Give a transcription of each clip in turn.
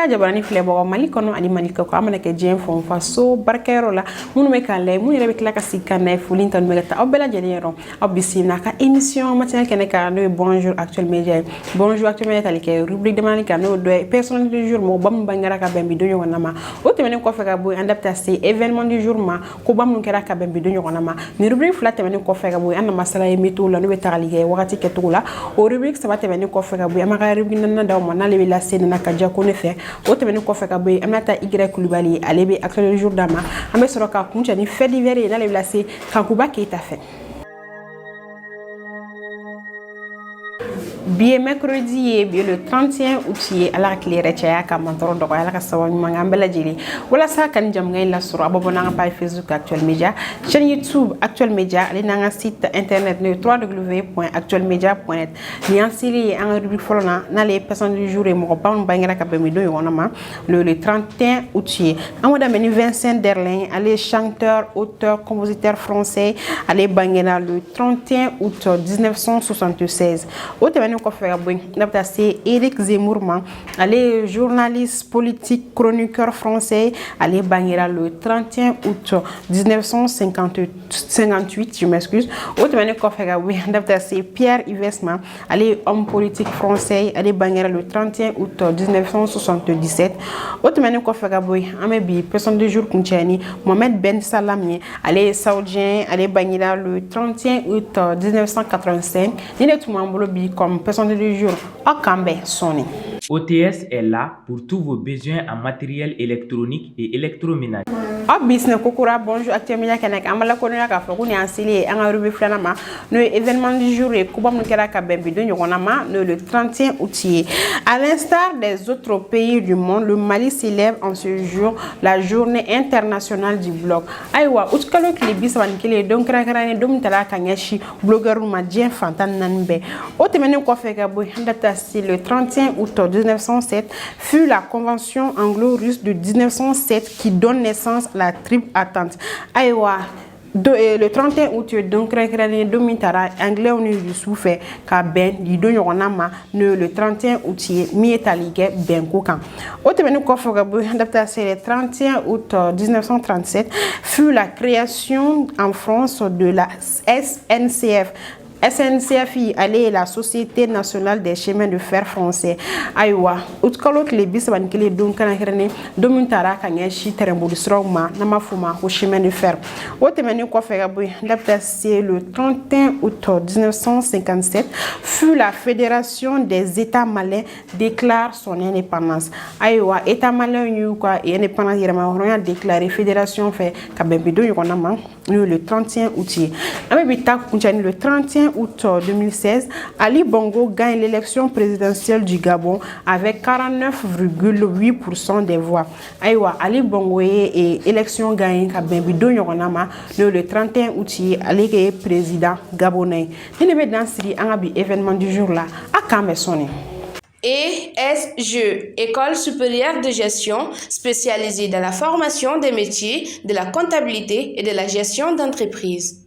Baya jabani file bo Mali kono ani Mali ko amana ke jeen fon fa so barkero la munu me kan lay munu rebe klaka sikana fulin tan me ta obela jeliero obisina ka émission matinale kene ka no bonjour actuel média bonjour actuel média tali ke rubrique de mani ka no do personnel du jour mo bam bangara ka bembi do nyona ma o temene ko feka boy adaptation événement du jour ma ko bam nu kera ka bembi do nyona ma ni rubrique flat temene ko feka boy anna masala e meto la no be tali ke wakati ke tula o rubrique ça va temene ko feka boy amaka rubrique nan daw mo na le la scène na ka ja ko ne fe o temene ko feka boy amata y Koulibaly alebe actuel du jour dama ambe soroka kuncha ni fait divers na le la se kankuba ke ta fait. Bien mercredi et bien le 31 août à la clé retia ka mantoro do ala ka sawa manga mbela jili wala sa kan jam ngay la sura bobo na page Facebook Actuel Média chaîne YouTube Actuel Média ali na site internet le www.actuelmedia.net ni ansili en rubrique folona na les personnes du jour et mo ba on bangera ka bemi do yona ma le 31 août amoda meni Vincent Derlin ali chanteur auteur compositeur français ali bangera le 31 août 1976 ko fera boy d'abta c'est Éric Zemmour allez journaliste politique chroniqueur français allez bangira le 31 août 1958 je m'excuse autre ko fera boy d'abta c'est Pierre Yves allez homme politique français allez bangira le 31 août 1977 autre ko fera boy amebi personne du jour kunchani Mohamed Ben Salami allez saoudien allez bangira le 31 août 1985 ni le tout membre bi comme personne du jour Akambe Sony. OTS est là pour tous vos besoins en matériel électronique et électroménager. Business kokura bonjour Actuel Média kenek amala ko na ka fa ko ni ansili en rubi flana ma no événement du jour et kubam no kera ka bembi do nyona ma le 31 août. À l'instar des autres pays du monde, le Mali célèbre en ce jour la journée internationale du blog. Aywa utkalo klibi saban kile don krakara dum tala kanyashi blogueur ma dien fantan nanbe. O temene ko fe ka boy data le 31 août 1907 fut la convention anglo-russe de 1907 qui donne naissance à la triple attente. Aywa le 31 août donc créé domitara anglais on est souffert ka ben di do yona ma le 31 août mi etalige ben ko kan otemenu ko foga bu adaptation le 31 août 1937 fut la création en France de la SNCF. SNCF allait la Société nationale des chemins de fer français. Aywa, utkalot le bis ban kele don kana herene domintara kanyashi terembo du strongma na mafuma au chemin de fer. Otemeni ko fera boy c'est le 31 août 1957 fut la Fédération des États malais déclare son indépendance. Aywa, État malais yu quoi et indépendance yema on déclaré fédération fait kabembi do yona ma le 31 août. Amebita kunchani le 31 août 2016, Ali Bongo gagne l'élection présidentielle du Gabon avec 49,8% des voix. Aywa, Ali Bongo et élection gagne le 31 août, Ali est président gabonais. Il est dans ce événement du jour là à Kamesoni. ESG, École supérieure de gestion spécialisée dans la formation des métiers de la comptabilité et de la gestion d'entreprise.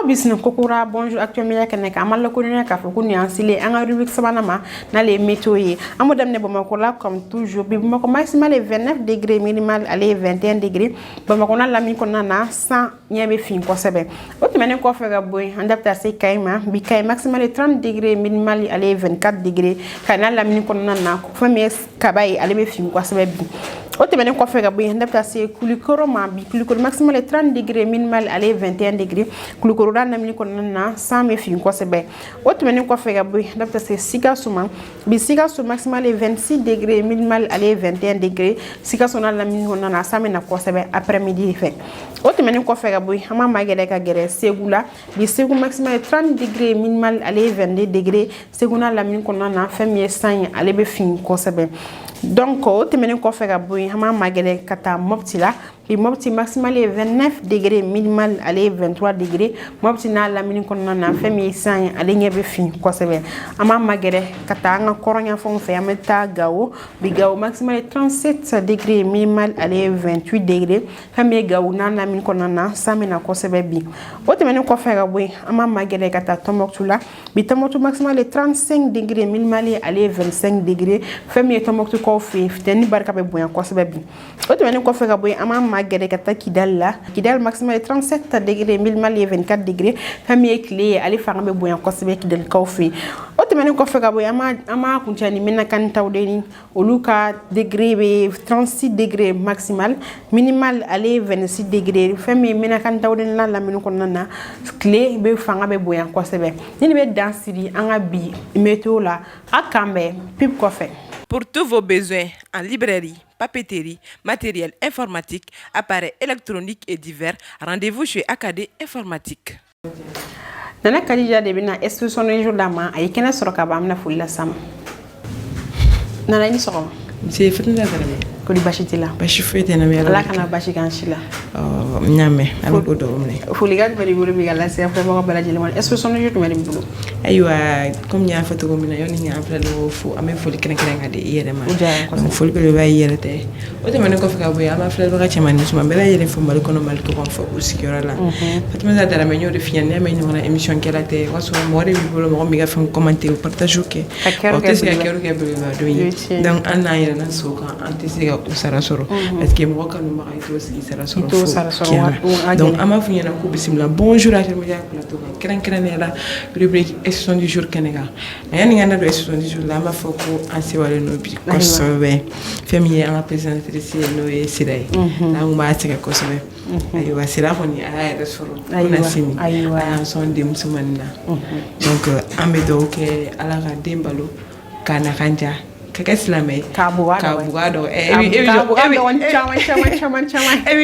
Business kokura bonjour Actuel Média kenek amala ko ne ka fa ko ni ansile en rubrique sabana ma na les météo amodam ne bamako la comme toujours bi bamako maximal 29 degrés minimal aller 21 degrés bamako na la mi ko na 100 nyebe fin ko sebe o temene ko fa ga boy adapta se kayma bi kay maximal 30 degrés minimal aller 24 degrés kana la mi ko na ko fa mes kabay aller be fin ko sebe bi o temene ko fa ga boy adapta se kulikoro ma bi kulikoro maximal 30 degrés minimal aller 21 degrés kulikoro na mi ko na 100 me fin ko sebe o temene ko fa ga boy adapta se sika suma bi sika su maximal 26 degrés minimal aller 21 degrés sika sona la mi ko na 100 me na ko sebe après midi fait o temene ko fa ga boy ama magere ka gere segula bi segu maximal 30 degrés minimal aller 22 degrés seguna la mi ko na femme 100 aller be fin ko sebe donc o temene ko fa ga boy ama magere kata moptila et mopti maximal est 29 degrés, minimal aller 23 degrés. Mopti na la mini kon na femi san ale nyebe fin ko sebe ama magere kata nga koronya fon fe ameta gawo bi gawo maximal est 37 degrés, minimal aller 28 degrés. Femi gawo na la mini kon na samina ko sebe bi o temene ko fe gabwe ama magere kata tomoktu la bi tomoktu maximal est 35 degrés, minimal aller 25 degrés. Femi tomoktu ko fe teni barka be boyan ko sebe bi o temene ko fe gabwe ama magere kata kidal la kidal maximal est 37 degrés, minimal est 24 degrés. Femi clé ali farambe boyan ko sebe kidal ko fe o temene ko fe gabwe ama kunchani mena kan tawdeni oluka degré be 36 degrés maximal, minimal aller 26 degrés. Femi mena kan tawdeni la minu ko nana clé be farambe boyan ko sebe ni be dansiri anga bi météo la akambe pip ko fe. Pour tous vos besoins en librairie, papeterie, matériel informatique, appareils électroniques et divers, rendez-vous chez AKD Informatique. Nana Kadija de bina institution de jour dama ay kena soroka ba amna fulla sam. Nana ni soro. C'est Fatima Darame. Ko di bashiti la. Bashi fete na mi ala kana bashi kan shila. Oh, nyame ala ko do omne. Fuliga bari bulu bi gala se fa ba bala jeli mon institution de jour mari bulu. Aywa comme nya foto ko mina yoni nya après lo fu amé foli kene kene ngade yere ma. Ko foli ko ba yere te. O te mane ko fika bo ya ma frère ba ka man suma bela yere fu mal ko no mal ko fo usikira la. Fatima Darame nyo de fiane na me nyo na émission kela te waso mo re bi bulu mo mi ga fam commenter ou partager ke. O te se akero ke bulu ba do. Donc an na yere na so kan antisiga usara soro parce que mo kan ma ay to si sara soro donc ama fu ñena ko bismillah bonjour à tout media plateau kren kren la rubrique institution du jour Kenega yani ngana do institution du jour la ma foko ansi wala no bi ko sobe famille en présentatrice no e siray la ma tsika ko sobe ay wa sira ko ni ay resoro na simi ay son dem sumanna donc amedo ke ala ga dembalo kana kanja kaka silame kabugado ebi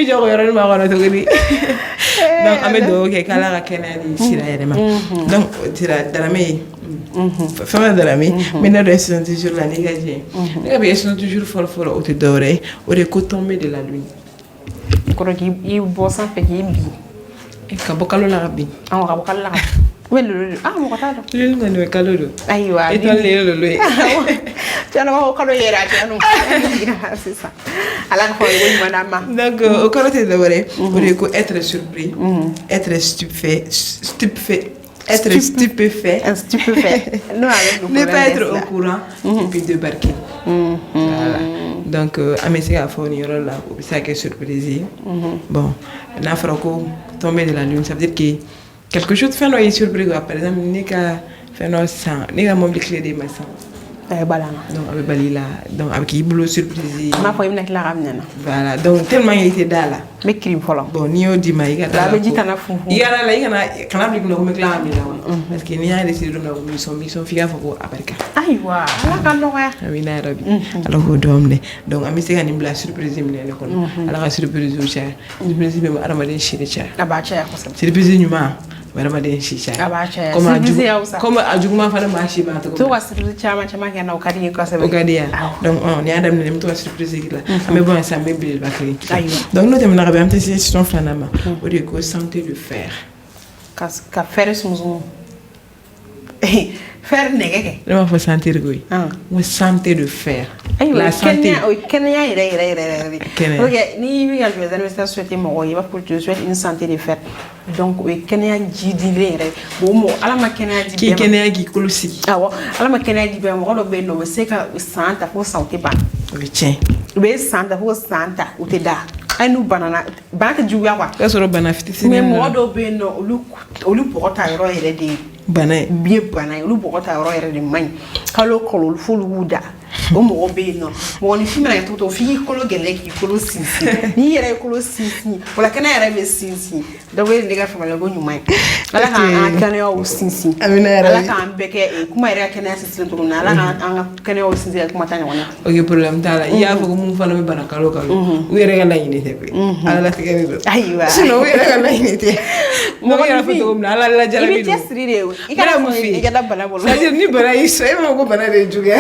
jogo yoro ma gono to gidi donc amedo ke kala ga kenani sira yema donc tira Darame fama Darame mena reste toujours la négative nga be sont toujours fort au te doré au de tomber de la lune ko ki i bosan pe ki bi e kabokalo la bi an kabokalo la welu mo ko ta do lulu ngani kalolo aywa et ton lelo tiana ko kalo yera tiano c'est ça ala ko woni manama donc au côté de vrai on peut être surpris être stupéfait être stupéfait ne pas être au courant et puis débarquer voilà donc amesi a foni yoro la ko bisa ke surprise bon na frako tomber de la lune ça veut dire que quelque chose fait no surprise par exemple ni ka fait no sang ni ka mom li clé de ma sang balana donc avec balila donc avec iblo surprise ma fo imnek la ramna voilà donc tellement il était là me crime folon bon ni o di ma iga la be jitana fu iga la iga na kana blik no me clam la parce que ni a décidé na mission figa fo abarka aywa ala kan no ya amina rabbi ala ko domne donc ami se ganim la surprise mi ne ko ala ka surprise o cha surprise me arama den shiri cha aba cha ko sam surprise nyuma barama den shisha comme ajuguma fa ma shi ba to wa surprise chama na okadi ko sabe okadi ya donc on ya adam ne to surprise la mais bon ça me bil bakri donc nous temna rabam te situation fanama au de ko santé de fer ka fer sumuzu fer negeke le faut sentir goy on santé de fer la santé Kenya ok ni mi ga jouer dans le souhaiter mo yi ba pour te souhaiter une santé de fer donc Kenya jidile re bo mo ala ma Kenya di ki Kenya gi kolosi awo ala ma Kenya di be mo do be no se ka santa ko santé ba oui tiens be santa ko santa o te da anu banana ba ka juwa kwa ka soro bana fitisi mais mo do be no olu porta ro here de bana bien bana olu porta ro here de man kalo kolo fulu wuda o mo be no mo ni fimela to fi kolo gele ki kolo sisi ni yere kolo sisi wala kana yere be sisi da we ndiga famala go nyumai ala ka kana o sisi ala ka ambeke kuma yere kana sisi to na ala ka kana o sisi kuma tanya wona ok problème tala ya fo ko mu fala me bana kalo we yere ga lañi te ko ala la tigani do aywa sino we yere ga lañi te mo yere fo to na ala la jarabi ibi tesri de ikala mo igada bana bolo c'est dire ni bana iso e mo go bana de juga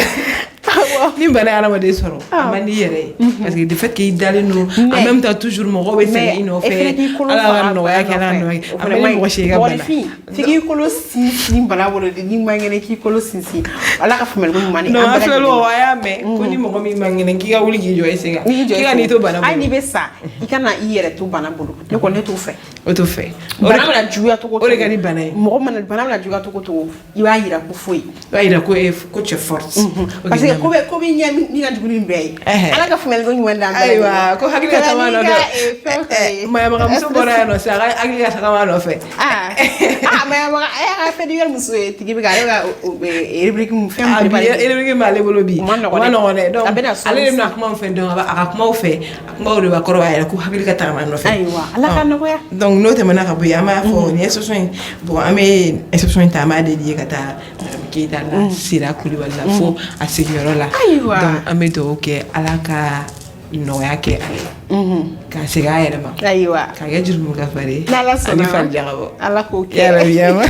ni bana adamaden sɔrɔ a man di yɛrɛ ye parce que de fait que i dalen don en même temps toujours mɔgɔw bɛ sɛgɛn i nɔfɛ ala ka nɔgɔya kɛ ala nɔgɔya a bɛ ni mɔgɔ si ka bana f'i k'i kolo sinsin bana bolo de ni man kɛnɛ k'i kolo sinsin ala ka faamuyali ko ɲuman non a filɛ o a y'a mɛn ko ni mɔgɔ min man kɛnɛ k'i ka wuli k'i jɔ i sen kan k'i ka n'i to bana bolo hali n'i bɛ sa i kana i yɛrɛ to bana bolo ne kɔni ne t'o fɛ o t'o fɛ bana mana juguya cogo o de ka di bana ye mɔgɔ mana bana mana juguya cogo cogo i b'a yira ko foyi i b'a yira ko cɛ force parce que ko bɛ ɲɛ min ka jugu ni bɛɛ ye ala ka faamuyali ko ɲuman d'an bɛɛ ayiwa ko hakili ka taga nɔ dɛ mayamagamuso bɔra yan nɔ sisan a ka hakili ka taga ma nɔfɛ mayamaga a ka fɛn wɛrɛ muso ye tigi bɛ ka ale ka rubrique fɛn mun rubrique b'ale bolo bi ma nɔgɔn dɛ donc ale de bɛna kuma fɛn dɔn a ka kumaw fɛ a kumaw de b'a kɔrɔ b'a yɛrɛ ko hakili ka taga ma nɔfɛ ayiwa ala ka nɔgɔya donc n'o tɛmɛna ka bɔ yen an b'a fɔ ni exception in bon an bɛ exception in ta an b'a dédier ka taa Keita la Sira Kulibali la fo a sigiyɔrɔ la donc an bɛ dugawu kɛ ala ka nɔgɔya kɛ a ye k'a segin a yɛrɛ ma ayiwa k'a kɛ jurumu kafari ani falijagabɔ ala k'o kɛ yarabiyama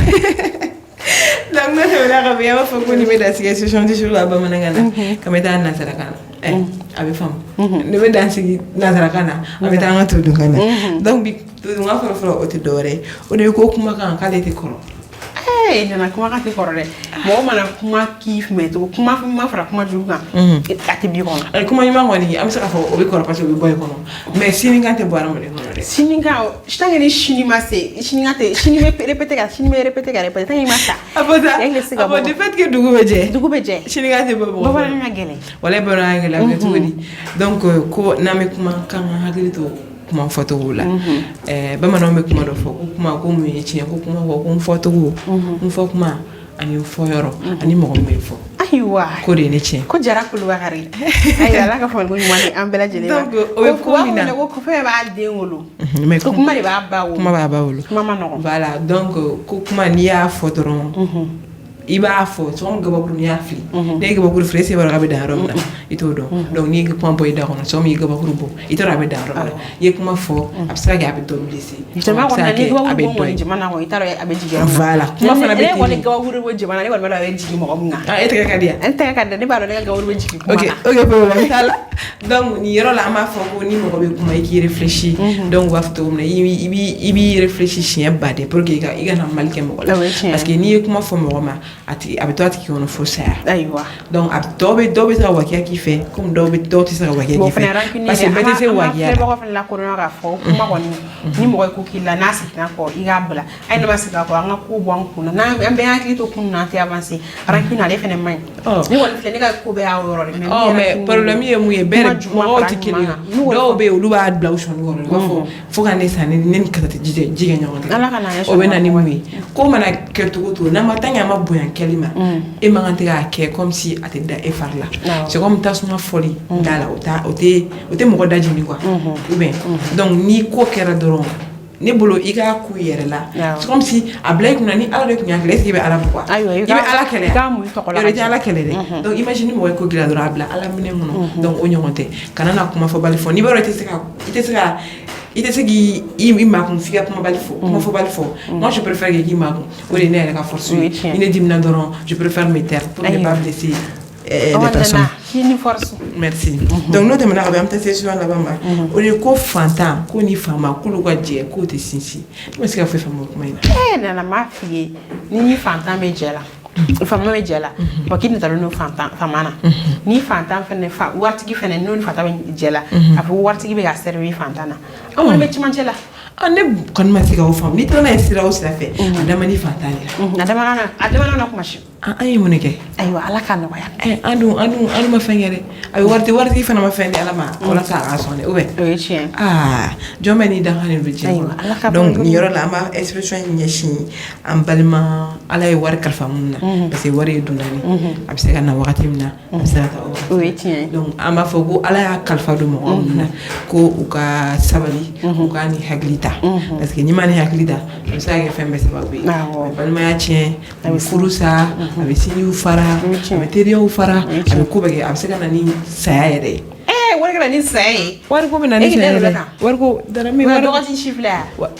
donc n'o tɛmɛna ka bɔ yen an b'a fɔ ko nin bɛ dansigi exception du jour la bamanankan na k'an bɛ taa nansarakan na a bɛ faamu ne bɛ dansigi nansarakan na an bɛ taa an ka todunkan na donc bi todunkan fɔlɔ-fɔlɔ o tɛ dɔwɛrɛ ye o de ye ko kumakan k'ale tɛ kɔrɔ nana kuma ka tɛ kɔrɔ dɛ mɔgɔ mana kuma k'i fɛ to kuma ma fara kuma jugu kan a tɛ bi kɔnɔ kuma ɲuman kɔni an bɛ se k'a fɔ o bɛ kɔrɔ parce que o bɛ bɔ i kɔnɔ mais sinikan tɛ bɔ adamaden kɔnɔ dɛ sinikan tant que ni sini ma se sinikan tɛ sini bɛ répéter ka répéter tant que i ma sa a bɔ sa a bɔ de fait que dugu bɛ jɛ sinikan tɛ bɔ mɔgɔ bamanankan ka gɛlɛn wala bamanankan ka gɛlɛn a bɛ kɛ cogo di donc ko n'an bɛ kuma k'an ka hakili to kuma fɔcogo la bamananw bɛ kuma dɔ fɔ ko kuma ko mun ye tiɲɛ ko kuma fɔ ko n fɔcogo n fɔ kuma ani n fɔ yɔrɔ ani mɔgɔ min bɛ fɔ ayiwa ko de ye ne tiɲɛ ko jara kulubakari ayiwa ala ka faamuyali ko ɲuman di an bɛɛ lajɛlen ma donc o bɛ ko min na ko fɛn b'a den wolo ko kuma de b'a ba wolo kuma b'a ba wolo kuma ma nɔgɔn voilà donc ko kuma n'i y'a fɔ dɔrɔn i b'a fɔ sɔgɔma gabakuru n'i y'a fili ne ye gabakuru fili e se b'a dɔn a bɛ dan yɔrɔ min na i t'o dɔn donc n'i ye kuma bɔ i da kɔnɔ sɔgɔma i ye gabakuru bɔ i t'a dɔn a bɛ dan yɔrɔ min na i ye kuma fɔ a bɛ se ka kɛ a bɛ dɔ blessé jama kɔni ni gabakuru bɔ jamana kɔnɔ i t'a dɔn a bɛ jigin voilà kuma fana bɛ ten ne kɔni gabakuru bɔ jamana ne kɔni b'a dɔn a bɛ jigin mɔgɔ min kan e tɛgɛ ka di yan n tɛgɛ ka di ne b'a dɔn ne ka gabakuru bɛ jigin kuma na ok problème t'a la donc nin yɔrɔ la an b'a fɔ ko ni mɔgɔ bɛ kuma i k'i réfléchir donc u b'a fɔ cogo min na i b'i réfléchir siɲɛ baden pour que i kana mali kɛ mɔgɔ la parce que n'i ye kuma fɔ mɔgɔ ma a bɛ to a tigi kɔnɔ fo saya ayiwa donc dɔw bɛ se ka wakiya k'i fɛ comme dɔw tɛ se ka wakiya k'i fɛ parce que bɛɛ tɛ se wakiya la filɛbagaw fana lakodɔn k'a fɔ kuma kɔni ni mɔgɔ ye ko k'i la n'a seginna kɔ i k'a bila hali n'a ma segin a kɔ an ka ko bɔ an kun na an bɛɛ hakili to kun na an tɛ avancer rancune ale fana man ɲi ne kɔni filɛ ne ka ko bɛɛ y'a yɔrɔ de mais problème ye mun ye bɛɛ mɔgɔw tɛ kelen ye dɔw bɛ yen olu b'a bila u sɔnni kɔrɔ u b'a fɔ fo ka ne san ne ni karisa tɛ ji kɛ ɲɔgɔn fɛ o bɛ na ni mun ye ko mana kɛ cogo o cogo n'a ma tant que a ma bonya kɛli ma e man kan tɛ k'a kɛ comme si a tɛ da e fari la c'est comme tasuma fɔli da la o tɛ mɔgɔ da jeni quoi ou bien donc ni ko kɛra dɔrɔn ne bolo i k'a ku i yɛrɛ la c'est comme si a bila i kunna ni ala de tun y'a kɛlɛ est-ce que i bɛ ala bɔ quoi i bɛ ala kɛlɛ yɔrɔ i tɛ ala kɛlɛ dɛ donc imagine ni mɔgɔ ye ko gila dɔrɔn a bila ala minɛ kɔnɔ donc o ɲɔgɔn tɛ kana na kuma fɔ bali fɔ n'i b'a dɔn i tɛ se k'i makun f'i ka kuma fɔ bali fɔ moi je préfère que k'i makun o de ye ne yɛrɛ ka force ye ni ne dimina dɔrɔn je préfère me taire pour ne pas blesser les personnes. Merci. Donc n'o tɛmɛna ka bɔ an bɛ taa session laban ma o de ye ko fantan ko ni faama k'olu ka jɛ k'o tɛ sinsin ne ma se ka foyi faamu o kuma in na. Nana m'a f'i ye ni fantan bɛ jɛ la faama bɛ jɛ la wa k'i natalen n'o faama na ni fantan fɛnɛ waritigi fɛnɛ n'o ni fantan bɛ jɛ la a fɔ waritigi bɛ ka servir fantan na anw kɔni bɛ cɛmancɛ la. ne kɔni ma se ka o faamu n'i taara n'a ye sira o sira fɛ a dama ni fantan de la. a damana na kuma si. an ye mun de kɛ. ayiwa ala ka nɔgɔya. an dun ma fɛn kɛ dɛ a bɛ waritigi fana ma fɛn di ala ma walasa a ka sɔn dɛ o bɛ. o ye tiɲɛ. jɔn bɛ n'i dankan de don diɲɛ kɔnɔ donc nin yɔrɔ la an b'a expression ɲɛsin an balima ala ye wari kalifa minnu na parce que wari ye dunani a bɛ se ka na wagati min na a bɛ se ka taa o wagati. o ye tiɲɛ. donc an b'a fɔ ko ala y'a kalifa don mɔgɔw minnu na ko u ka sabali u ka ni hakili ta parce que n'i ma ni hakili ta a bɛ se ka kɛ fɛn bɛɛ sababu ye balimaya tiɲɛ a bɛ furu sa a bɛ sinjiw fara a bɛ teriyaw fara a bɛ ko bɛɛ kɛ a bɛ se ka na ni saya yɛrɛ ye. wari kala ni sai wari ko bina ni sai wari ko dara mi wari ko si chiffle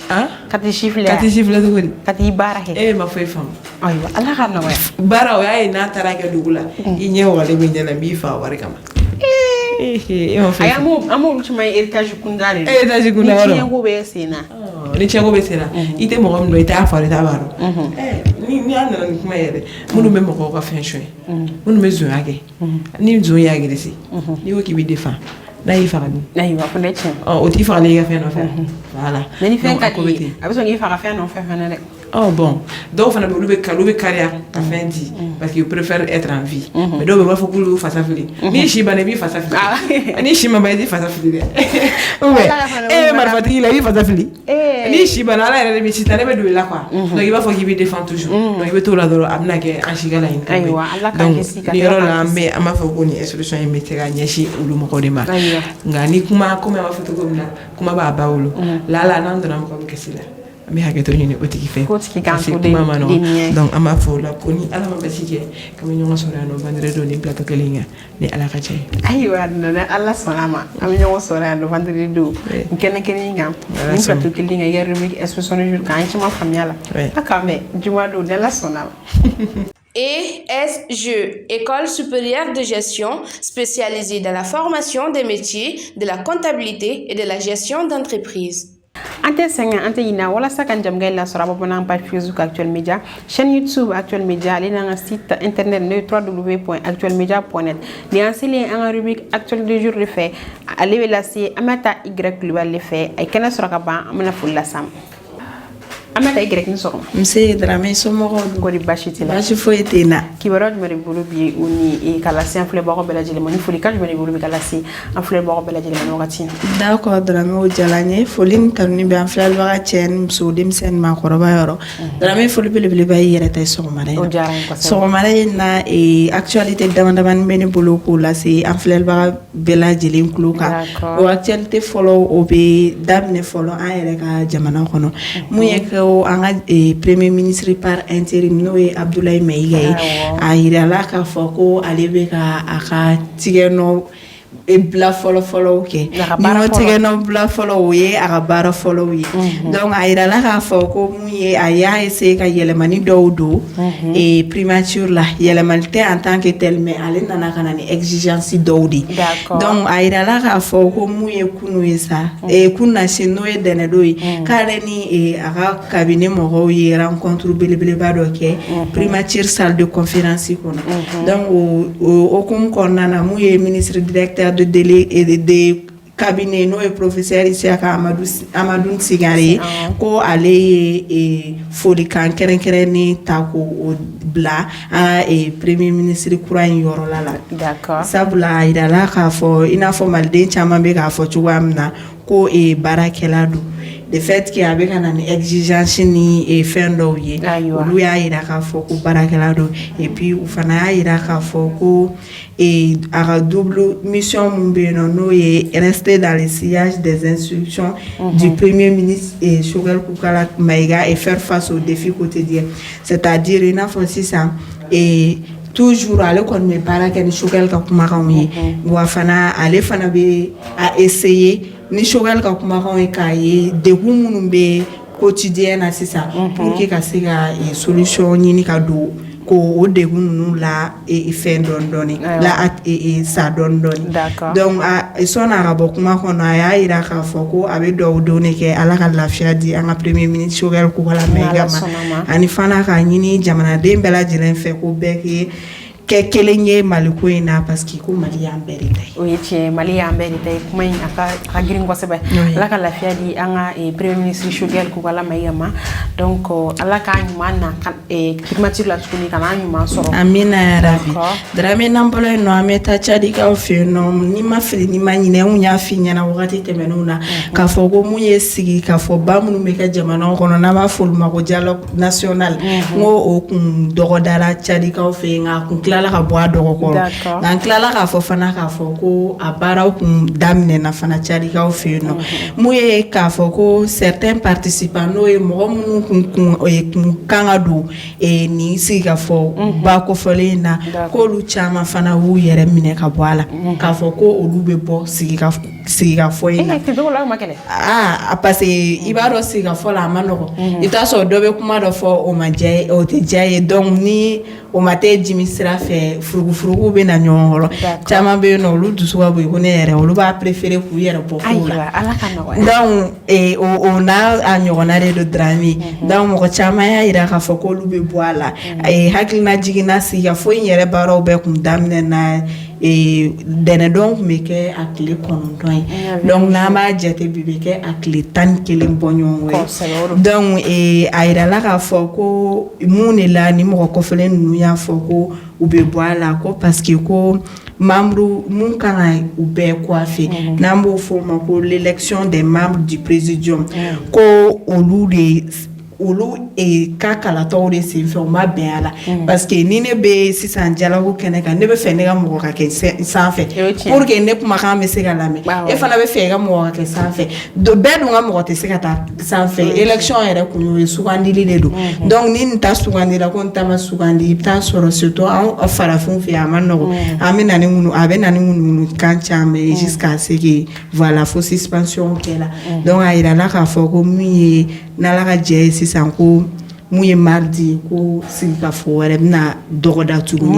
ah kati chiffle to godi kati bara he ma fay fam aywa Allah kana wa bara wa ay na taraka dugula i nyew wala mi nyana bi fa wari kama amu chuma héritage kundale wala ni ngo be sena ni chengo be sena ite mo ngam no ite afare ta baro ni andana ni kuma yere munu me mo ko ka fenchwe munu me zo yage ni zo yage desi ni wo ki bi defa na yi fara ni wa ko ne chen o ti fara le ga fe no fe voilà ni fen ka ti abiso ngi fara fe no fe ne oh bon donc fana be lube carrière à fin dit parce que je préfère être en vie mais donc il faut que lu face à fili ni shiba ne bi face à fili ni shima ba di face à fili ouais marfati la bi face à fili ni shiba na la bi si tane be do la quoi donc il va faut qu'il défend toujours donc il veut tout la doro amna ke ashiga la in aywa Allah ka kesi ka yoro la me ama fa ko ni solution e metera nyeshi ulu mo ko de ma ngani kuma ma fa to ko na kuma ba bawlo la nan do na ko kesila mi hake to nyini otiki fe ko tiki kan ko de donc ama fo la koni ala ma basike kam nyongo sora no vendredi ni plateau kelinga ni ala ka cey aywa na Allah salama am nyongo sora no vendredi do ken ngam ni plateau kelinga yer rubrique expression du jour kan ci ma famiala akame juma do de la sonala ESG, École supérieure de gestion spécialisée dans la formation des métiers de la comptabilité et de la gestion d'entreprise. Ante senga ante ina wala saka njamga la sura babo na page Facebook Actuel Media, chaîne YouTube Actuel Media, ali na site internet www.actuelmedia.net. Li anseli en rubrique Actuel du jour refait, ali la si amata y global le fait ay kana sura ka ba amana fulla sam. Amata y ni soro. Mse drame so mo ngori bashiti la. Bashi fo etena. Kibaroj mere bulubi uni e kala si enfle bako bela jele moni foli kaj mere bulubi kala si enfle bako bela jele moni wakati. D'accord drame o jalanye folin tanni be enfle baka chen so dim sen ma koroba yoro. Drame foli bele ba yere tay so mare. O jara ko so mare na e actualité damandaman beni bolo ko la si enfle baka bela jele nkluka. O actualité follow obe damne follow a yere ka jamana kono. Muyeke anga premier ministre par intérim no e Abdoulaye Meiga a irala ka foko alebeka aka tigeno e bla follow ke no tigeno bla follow ye aka bara follow ye donc a irala ka foko muye aya ese ka yelemani do e primature la yelemalite en tant que tel mais ale nana kana ni exigence dowdi donc a irala ka foko muye kunu esa e kunna sino e dene doyi kare ni e aka cabinet mo ye rencontre belebele ba do ke primature salle de conférence kono donc o kum konna muye ministre directeur de délai et de cabinet no e professeur ici à Amadou Sigari ko ale e foli kan keren ni tako o bla e premier ministre Kourane yoro la d'accord sabula ida la ka fo ina fo malde chama be ka fo chuamna ko e barakela du le fait qu'il y avait une exigence ni et fin d'oyer ou ya ira ka foko barakela do et puis ou fana ira ka foko et à double mission mbeno no et rester dans le sillage des instructions du premier ministre et Choguel Koukala Maïga et faire face aux défis quotidiens, c'est-à-dire une fois ça et toujours aller qu'on me parle que Choguel Koukala ou fana aller fana be à essayer ni Choguel ka kuma kan e kaye de humunu be quotidien na sisa pour que ka se ga solution ni ka do ko o de humunu la e fe dondoni la at e sa dondoni donc a sona ga bokuma ko na ya ira ka foko abe do ne ke ala ka lafia di an premier ministre Choguel Koukala Maïga ani fana ka nyini jamana de mbela jiren fe ko be ke kelenye maliko ina parce que ko mali ambere tay o yeche mali ambere tay kuma aka girin ko sebe la ka lafia di anga e premier ministre Choguel Koukala Maïga donc ala ka nyuma na e climatique la tukuni kana nyuma soro amina ya rabbi drame nambolo no ameta chadi ka ofe no ni mafili ni manyine unya finya na wakati temenuna ka fogo munye sigi ka fo bamunu meka jamana kono na ba fulma ko dialogue national ngo o kun dogodara chadi ka ofe nga kun tilala ka bɔ a dɔgɔkɔrɔ n'an tilala k'a fɔ fana k'a fɔ ko a baaraw kun daminɛna fana carikaw fɛ yen nɔ mun ye k'a fɔ ko certains participants n'o ye mɔgɔ minnu kun kan ka don nin sigikafɔ ba kɔfɔlen na k'olu caman fana y'u yɛrɛ minɛ ka bɔ a la k'a fɔ ko olu bɛ bɔ sigikafɔ in na parce que i b'a dɔn sigikafɔ la a ma nɔgɔ i t'a sɔrɔ dɔ bɛ kuma dɔ fɔ o ma diya o tɛ diya ye donc ni o ma tɛ jimi sira fɛ furugufurugu bɛ na ɲɔgɔn kɔrɔ caman bɛ yen nɔ olu dusu ka bon i ko ne yɛrɛ olu b'a préféré k'u yɛrɛ bɔ kow la donc o n'a a ɲɔgɔnna de don Dramé donc mɔgɔ caman y'a yira k'a fɔ k'olu bɛ bɔ a la hakilina jiginna sigikafɔ in yɛrɛ baaraw bɛɛ kun daminɛ na dɛnɛndon kun bɛ kɛ a tile 9 ye donc n'an b'a jate bi bɛ kɛ a tile 11 bɔ ɲɔgɔn ye donc a yirala k'a fɔ ko mun de la ni mɔgɔ kɔfɛlen ninnu y'a fɔ ko u bɛ bɔ a la ko parce que ko membres mun kan ka u bɛɛ coiffé n'an b'o fɔ o ma ko l'élection des membres du présidium ko olu de ka kalatɔw de senfɛ o ma bɛn a la parce que ni ne bɛ sisan dialogue kɛnɛ kan ne bɛ fɛ ne ka mɔgɔ ka kɛ sanfɛ pour que ne kumakan bɛ se ka lamɛn e fana bɛ fɛ e ka mɔgɔ ka kɛ sanfɛ bɛɛ dun ka mɔgɔ tɛ se ka taa sanfɛ élection yɛrɛ kun y'o ye sugandili de don donc ni nin ta sugandira ko nin ta ma sugandi i bɛ taa sɔrɔ surtout anw farafinw fɛ yan a ma nɔgɔn a bɛ na ni ŋunun kan caman ye jusqu'à ce que voilà fo suspension kɛla donc a yirala k'a fɔ ko min ye n'ala ka jɛ ye sisan ko mun ye mardi ko sigikafɔ wɛrɛ bɛna dɔgɔda tuguni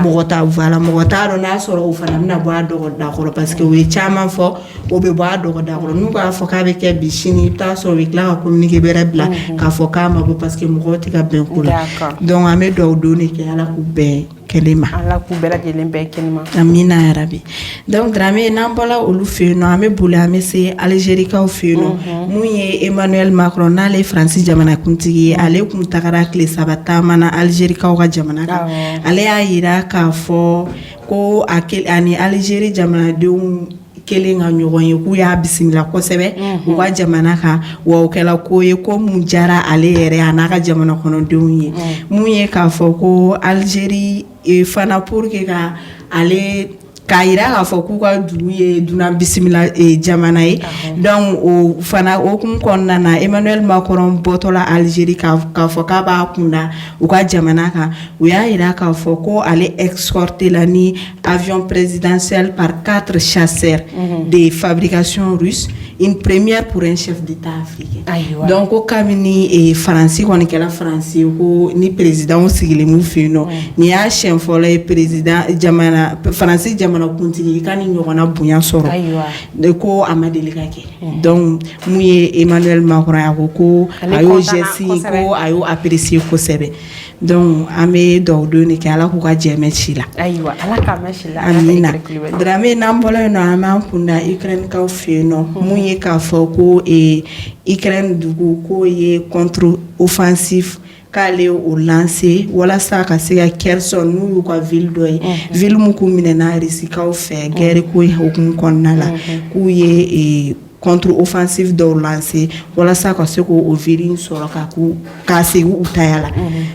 mɔgɔ t'a dɔn n'a sɔrɔ o fana bɛna bɔ a dɔgɔda kɔrɔ parce que o ye caman fɔ o bɛ bɔ a dɔgɔda kɔrɔ n'u b'a fɔ k'a bɛ kɛ bi sini i bɛ taa sɔrɔ u bɛ tila ka communiqué wɛrɛ bila k'a fɔ k'a ma bɔ parce que mɔgɔw tɛ ka bɛn ko la donc an bɛ dugawu don de kɛ ala k'u bɛn kelen ma ala k'u bɛɛ lajɛlen bɛn kelen ma amina yarabi donc Dramé n'an bɔra olu fɛ yen nɔ an bɛ boli an bɛ se Algérikaw fɛ yen nɔ mun ye Emmanuel Macron n'ale ye Faransi jamanakuntigi ye ale kun tagara tile 3 taama na Algérikaw ka jamana kan ale y'a yira k'a fɔ ko ani Algérie jamanadenw kelen ka ɲɔgɔn ye k'u y'a bisimila kosɛbɛ u ka jamana kan wa o kɛla ko ye ko mun jara ale yɛrɛ a n'a ka jamana kɔnɔdenw ye mun ye k'a fɔ ko Algérie fana pour que ka ale k'a yira k'a fɔ k'u ka dugu ye dunan bisimila jamana ye donc o fana hokumu kɔnɔna na Emmanuel Macron bɔtɔla Algérie k'a fɔ k'a b'a kunda u ka jamana kan u y'a yira k'a fɔ ko ale escorté la ni avion présidentiel par 4 chasseurs de fabrication russe une première pour un chef d'État africain donc ko kabini Faransi kɔni kɛla Faransi ko ni président sigilen mu fɛ yen nɔ ni y'a siɲɛ fɔlɔ ye président jamana Faransi jamana kuntigi ka ni ɲɔgɔnna bonya sɔrɔ ko a ma deli ka kɛ donc mun ye Emmanuel Macron a ko a y'o geste ko a y'o apprécier kosɛbɛ donc an bɛ dugawu don de kɛ ala k'u ka jɛmɛ ci la ala ka mɛn ci la amina Dramé n'an bɔra yen nɔ an b'an kunda Ukraine kaw fɛ yen nɔ mun ye k'a fɔ ko Ukraine dugu k'o ye contre offensive k'ale o lancer walasa ka se ka Kherson n'u y'u ka ville dɔ ye ville mun k'u minɛna Rusikaw fɛ guerre ko hukumu kɔnɔna la k'u ye contre offensive dɔw lancer walasa ka se k'o ville sɔrɔ k'a segin u taya la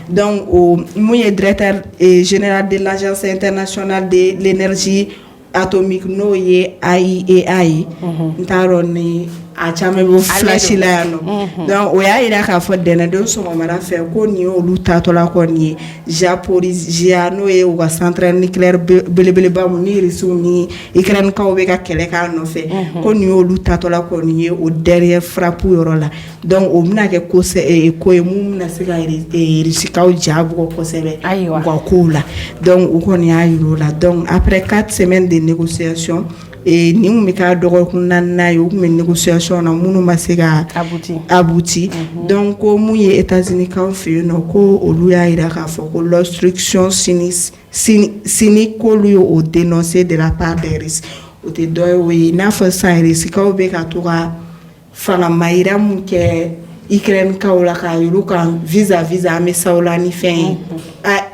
donc mun ye directeur général de l'agence internationale de l'énergie atomique n'o ye IAEA ye n t'a dɔn ni a caman bɛ flash la yan nɔ donc o y'a yira k'a fɔ dɛnɛndon sɔgɔmada fɛ ko nin y'olu taatɔla kɔni ye Zaporizhia n'o ye u ka centrale nucléaire belebeleba mun ni Rusiw ni Ukrainikaw bɛ ka kɛlɛ k'a nɔfɛ ko nin y'olu taatɔla kɔni ye o derrière frappe yɔrɔ la donc o bɛna kɛ ko ye mun bɛna se ka Rusikaw ja bugɔ kosɛbɛ u ka kow la donc u kɔni y'a yira o la donc après 4 semaines de négociation ni mun bɛ k'a dɔgɔkun 4nan ye u tun bɛ négociation na minnu ma se ka abouti donc ko mun ye États-Unis kaw fɛ yen nɔ ko olu y'a yira k'a fɔ ko l'obstruction cynique k'olu ye o dénoncé de la part des Russes o tɛ dɔ ye o ye n'a fɔ sisan Rusikaw bɛ ka to ka fangamayira mun kɛ Ukrainikaw la k'a yir'u kan vis-à-vis an bɛ sa o la ni fɛn ye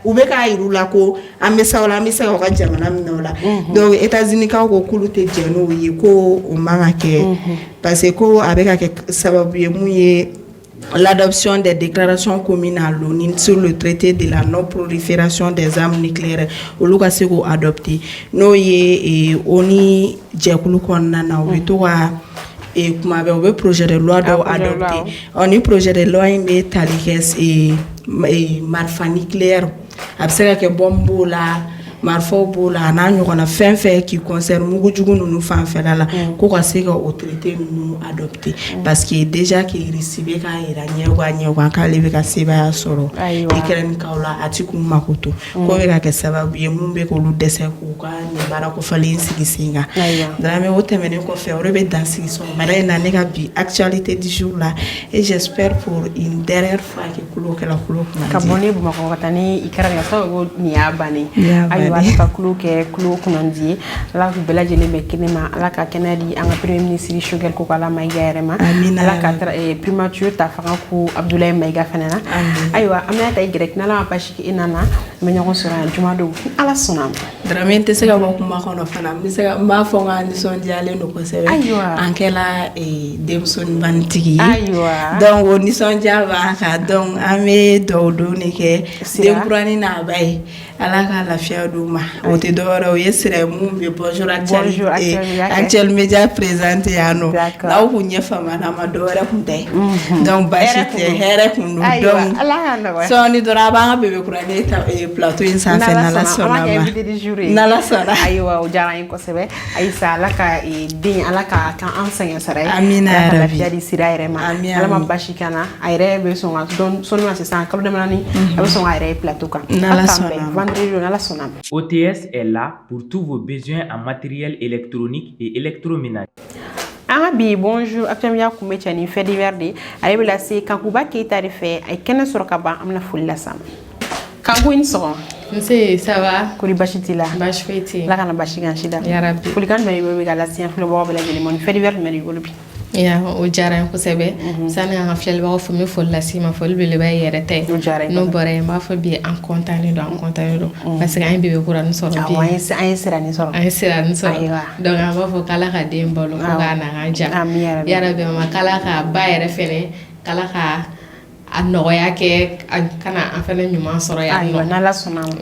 u bɛ k'a yir'u la ko an bɛ sa o la an bɛ se ka u ka jamana minɛ o la donc États-Unis-kaw ko k'olu tɛ jɛn n'o ye ko o man ka kɛ parce que ko a bɛ ka kɛ sababu ye mun ye l'adoption des déclarations communes à l'ONU sur le traité de la non-prolifération des armes nucléaires olu ka se k'o adopté n'o ye ONU jɛkulu kɔnɔna na u bɛ to ka kuma bɛ u bɛ projet de loi dɔw adopté ni projet de loi in bɛ tali kɛ marifa nucléaire a bɛ se ka kɛ bombe b'o la marifaw b'o la a n'a ɲɔgɔnna fɛn fɛn qui concerne mugujugu ninnu fanfɛla la ko ka se ka o traité ninnu adopté parce que déjà que Russie bɛ k'a yira ɲɛguwa k'ale bɛ ka sebaya sɔrɔ Ukraine kaw la a ti k'u mako to ko bɛ ka kɛ sababu ye mun bɛ k'olu dɛsɛ k'u ka nin baara kofɔlen sigi sen kan Dramé o tɛmɛnen kɔfɛ o de bɛ dansigi sɔgɔmada in na ne ka bi actualité du jour la et j'espère pour une dernière fois que kulo kɛla kulo kuma ka bɔ ni Bamakɔ ka taa ni Ukraine ka sababu ko nin y'a bannen ayiwa ka kulo kɛ kulo kunnandi ye Ala k'u bɛɛ lajɛlen bɛ kɛnɛ ma Ala ka kɛnɛya di an ka premier ministre Choguel Koko Ala Mayiga yɛrɛ ma Ala ka primature ta fanga ko Abdoulaye Mayiga fana na ayiwa an bɛna ta i gɛrɛ n'Ala ma basi kɛ i nana an bɛ ɲɔgɔn sɔrɔ yan juma don Ala sɔnna ma Dramé tɛ se ka bɔ kuma kɔnɔ fana n b'a fɔ n ka nisɔndiyalen don kosɛbɛ an kɛla denmusonin banitigi ye donc o nisɔndiya b'an kan donc an bɛ dugawu don de kɛ denkuranin n'a ba ye Ala ka lafiya d'u ma o tɛ dɔwɛrɛ o ye sira mun bɛ bonjour actuel média présenté yan nɔ n'aw kun ɲɛfama na ma dɔwɛrɛ kun tɛ donc basi tɛ hɛrɛ kun don donc sɔɔni dɔrɔn a b'an ka bébé kuranin ta plateau in sanfɛ n'Ala sɔnna n'Ala sɔnna ayiwa o diyara an ye kosɛbɛ Ayisa Ala ka den Ala ka kan an sɛgɛn sara ye amina Ala ka lafiya di sira yɛrɛ ma Ala ma basi kɛ na a yɛrɛ bɛ sɔn ka sɔnni ma sisan kalo damadɔni a bɛ sɔn ka yɛrɛ ye plateau kan n'Ala sɔnna OTS est là pour tous vos besoins en matériel électronique et électroménager. An bi bonjour actuellement kun bɛ cɛ ni fait divers de ale bɛ lase Kankuba Keita de fɛ a ye kɛnɛ sɔrɔ ka ban an bɛna foli lasa Kanku i ni sɔgɔma nse ça va kori basi t'i la basi foyi tɛ Ala kana basi kan si da yarabi folikan jumɛn bɛ ka lase yan filɛbagaw bɛɛ lajɛlen ma ni fait divers jumɛn de bolo bi o diyara n ye kosɛbɛ sani an ka filɛlibagaw fo n bɛ foli lase ma foli belebeleba ye yɛrɛ tɛ n'o bɔra yen n b'a fɔ bi an kɔntannen don parce que an ye bebe kuranin sɔrɔ bi an ye siranin sɔrɔ donc an b'a fɔ k'Ala ka den balo ko k'a na an ja yarabi ma k'Ala ka ba yɛrɛ fɛnɛ k'Ala ka a nɔgɔya kɛ kana an fɛnɛ ɲuman sɔrɔ yan nɔ n'Ala sɔnna ma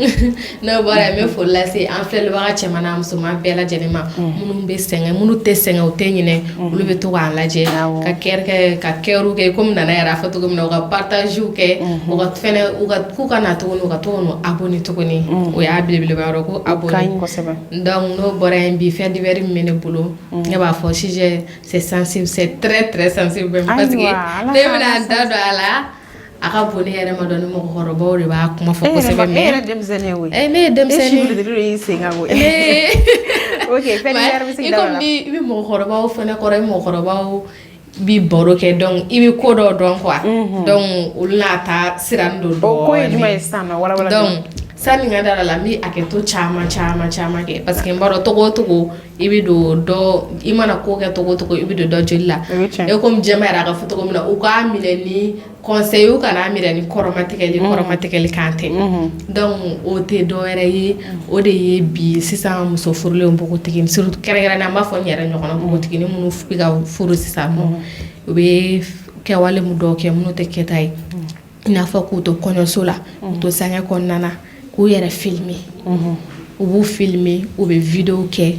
n'o bɔra yen n bɛ foli lase an filɛlibaga cɛman n'a musoman bɛɛ lajɛlen ma minnu bɛ sɛgɛn minnu tɛ sɛgɛn u tɛ ɲinɛ olu bɛ to k'an lajɛ ka kɛriw kɛ komi Nana yɛrɛ a fɔ cogo min na u ka partagew kɛ u ka fɛnɛ k'u ka na tuguni u ka to k'u abonné tuguni o y'a belebeleba yɔrɔ ko abonné donc n'o bɔra yen bi fait divers min bɛ ne bolo ne b'a fɔ sujet c'est sensible c'est très très sensible parce que ne bɛna n da don a la a ka bon ne yɛrɛ ma dɔn ni mɔgɔkɔrɔbaw de b'a kuma fɔ kosɛbɛ mais yɛrɛ denmisɛnnin o ne ye denmisɛnnin ye sen kan o ok fɛn yɛrɛ bɛ se da la i bɛ mɔgɔkɔrɔbaw fɛnɛ kɔrɔ i mɔgɔkɔrɔbaw bi baro kɛ donc i bɛ ko dɔ dɔn quoi donc olu n'a ta siranin dɔ dɔɔnin ko ye jumɛn ye sisan nɔ wala donc sani ka da la n bɛ hakɛto caman kɛ parce que n b'a dɔn togo o togo i bɛ don dɔ i mana ko kɛ togo o togo i bɛ don dɔ joli la e komi jɛma yɛrɛ a ka fɔ togo min na u k'a minɛ ni conseil u kana minɛ ni kɔrɔmatigɛli kan tɛ donc o tɛ dɔwɛrɛ ye o de ye bi sisan muso furulenw npogotigini surtout kɛrɛnkɛrɛnnen an b'a fɔ n yɛrɛ ɲɔgɔnna npogotigini minnu bɛ ka furu sisan nɔ u bɛ kɛwale min dɔw kɛ minnu tɛ kɛta ye i n'a fɔ k'u to kɔɲɔso la k'u to sange kɔnɔna na k'u yɛrɛ filmer u b'u filmer u bɛ vidéo kɛ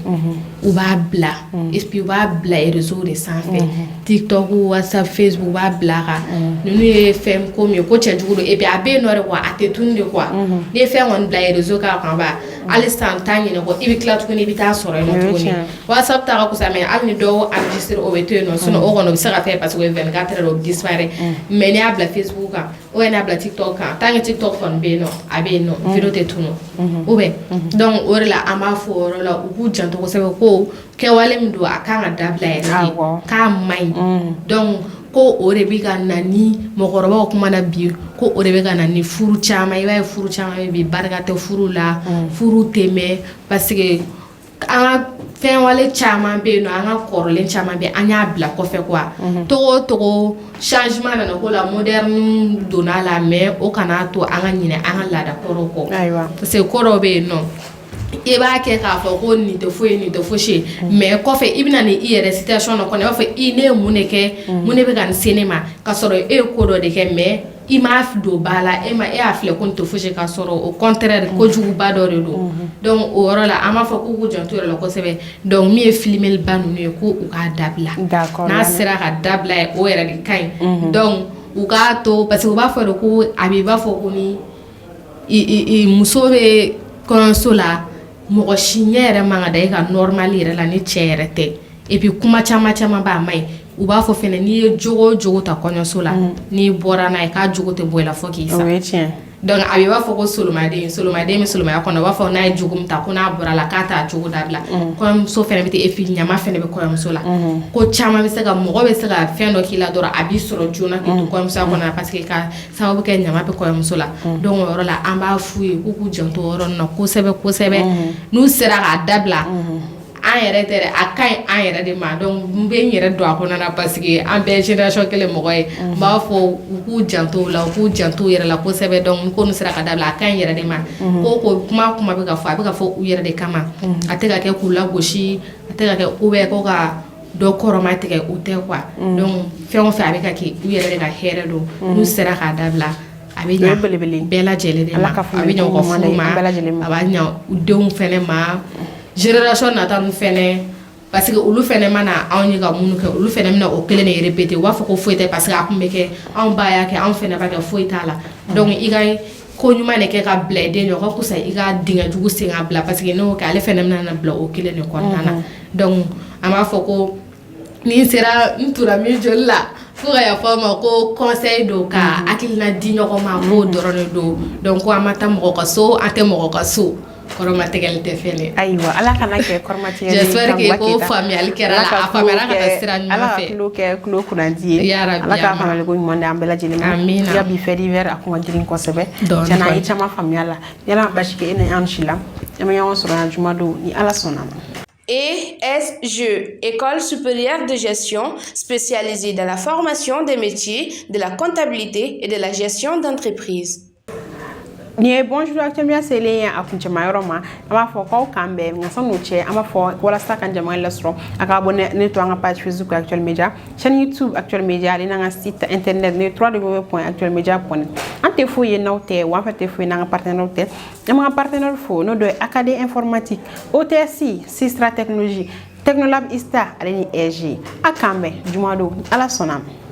u b'a bila et puis u b'a bila réseau de sanfɛ TikTok WhatsApp Facebook u b'a bila kan ninnu ye fɛn ko min ye ko cɛjugu don et puis a bɛ yen nɔ de quoi a tɛ tunu de quoi n'i ye fɛn kɔni bila réseau kan kan ba hali sisan t'a ɲinɛ kɔ i bɛ tila tuguni i bɛ taa sɔrɔ yen nɔ tuguni WhatsApp ta ka kusa mais hali ni dɔw enregistré o bɛ to yen nɔ sinon o kɔni o bɛ se ka fɛ parce que o ye 24 heures o bɛ disparaître mais n'i y'a bila Facebook kan ou bien n'i y'a bila TikTok kan tant que TikTok kɔni bɛ yen nɔ a bɛ yen nɔ vidéo tɛ tunu ou bien donc o de la an b'a fɔ o yɔrɔ la u k'u janto kosɛbɛ ko kɛwale min don a kan ka dabila yɛrɛ de k'a man ɲi donc ko o de bɛ ka na ni mɔgɔkɔrɔbaw kuma na bi ko o de bɛ ka na ni furu caman i b'a ye furu caman bɛ bi barika tɛ furu la furu tɛ mɛn parce que an ka fɛnwale caman bɛ yen nɔ an ka kɔrɔlen caman bɛ an y'a bila kɔfɛ quoi togo o togo changement nana ko la moderne donna la mais o kana to an ka ɲinɛ an ka laada kɔrɔw kɔ parce que ko dɔw bɛ yen nɔ i b'a kɛ k'a fɔ ko nin tɛ foyi mais kɔfɛ i bɛna ni i yɛrɛ situation dɔ kɔnɔ i b'a fɔ i ne ye mun de kɛ mun de bɛ ka nin se ne ma ka sɔrɔ e ye ko dɔ de kɛ mais i m'a don ba la e y'a filɛ ko nin tɛ foyi ka sɔrɔ au contraire kojuguba dɔ de don donc o yɔrɔ la an b'a fɔ k'u k'u janto yɛrɛ la kosɛbɛ donc min ye filmeli ba ninnu ye ko u k'a dabila n'a sera ka dabila ye o yɛrɛ de ka ɲi donc u k'a to parce que u b'a fɔ de ko a b'i b'a fɔ ko ni muso bɛ kɔɲɔso la mɔgɔ si ɲɛ yɛrɛ man ka da e ka normal yɛrɛ la ni cɛ yɛrɛ tɛ et puis kuma caman b'a ma ɲi u b'a fɔ fɛnɛ n'i ye jogo o jogo ta kɔɲɔso la n'i bɔra n'a ye k'a jogo tɛ bɔ i la fɔ k'i sa donc a b'a fɔ ko solomaden bɛ solomaya kɔnɔ u b'a fɔ n'a ye jogo min ta ko n'a bɔra la k'a t'a jogo dabila kɔɲɔmuso fɛnɛ bɛ ten et puis ɲama fɛnɛ bɛ kɔɲɔmuso la ko caman bɛ se ka mɔgɔ bɛ se ka fɛn dɔ k'i la dɔrɔn a b'i sɔrɔ joona k'i to kɔɲɔmusoya kɔnɔ parce que ka sababu kɛ ɲama bɛ kɔɲɔmuso la donc o yɔrɔ la an b'a f'u ye k'u k'u janto o yɔrɔ ninnu na kosɛbɛ n'u sera k'a dabila an yɛrɛ tɛ dɛ a ka ɲi an yɛrɛ de ma donc n bɛ n yɛrɛ don a kɔnɔ na parce que an bɛɛ génération kelen mɔgɔ ye n b'a fɔ u k'u janto o la u k'u janto u yɛrɛ la kosɛbɛ donc ko n'u sera ka dabila a ka ɲi yɛrɛ de ma ko kuma bɛ ka fɔ a bɛ ka fɔ u yɛrɛ de kama a tɛ ka kɛ k'u lagosi a tɛ ka kɛ ou bien ko ka dɔ kɔrɔma tigɛ o tɛ quoi donc fɛn o fɛn a bɛ ka kɛ u yɛrɛ de ka hɛrɛ don n'u sera k'a dabila a bɛ ɲa bɛɛ lajɛlen de ma a bɛ ɲa u ka furu ma a b'a ɲa u denw fɛnɛ ma génération nata nu fɛnɛ parce que olu fɛnɛ mana anw ye ka munnu kɛ olu fɛnɛ bɛna o kelen de répéter u b'a fɔ ko foyi tɛ parce que a kun bɛ kɛ anw ba y'a kɛ anw fɛnɛ b'a kɛ foyi t'a la donc i ka ko ɲuman de kɛ ka bila i den ɲɛ o ka fisa i ka dingɛ jugu sen ka bila parce que n'o kɛ ale fɛnɛ bɛna bila o kelen de kɔnɔna na donc an b'a fɔ ko ni sera n tora min joli la fo ka yafa ma ko conseil do ka hakilina di ɲɔgɔn ma k'o dɔrɔn de don donc ko an ma taa mɔgɔ ka so an tɛ mɔgɔ ka so kɔrɔmatigɛli tɛ fɛnɛ ayiwa ala kana kɛ kɔrɔmatigɛli j'espère que ko faamuyali kɛra la a faamuyara ka taa sira ɲuman fɛ ala ka tulo kɛ tulo kunnandi ye ala ka faamuyali ko ɲuman di an bɛɛ lajɛlen ma amina ya bi fɛ divers a kun ka girin kosɛbɛ tiɲɛna a ye caman faamuya la yala basi kɛ e ni an si la an bɛ ɲɔgɔn sɔrɔ yan juma don ni ala sɔnna ma. ESGE, École supérieure de gestion spécialisée dans la formation des métiers de la comptabilité et de la gestion d'entreprise. Ni bonjour actuellement c'est les a kuncema yɔrɔ ma an b'a fɔ k'aw kan bɛn nka san'o cɛ an b'a fɔ walasa ka jama lasɔrɔ a ka abonné ne to an ka page Facebook Actuel Media chaîne YouTube Actuel Media ale n'an ka site internet ne www.actuelmedia.net an tɛ foyi ye n'aw tɛ wa an fɛ tɛ foyi n'an ka partenaires tɛ an b'an ka partenaire fo n'o dɔ ye AKD informatique OTSI Sistra Technologie Technolab ISTA ale ni ESG a kan bɛn juma don ala sɔnna ma.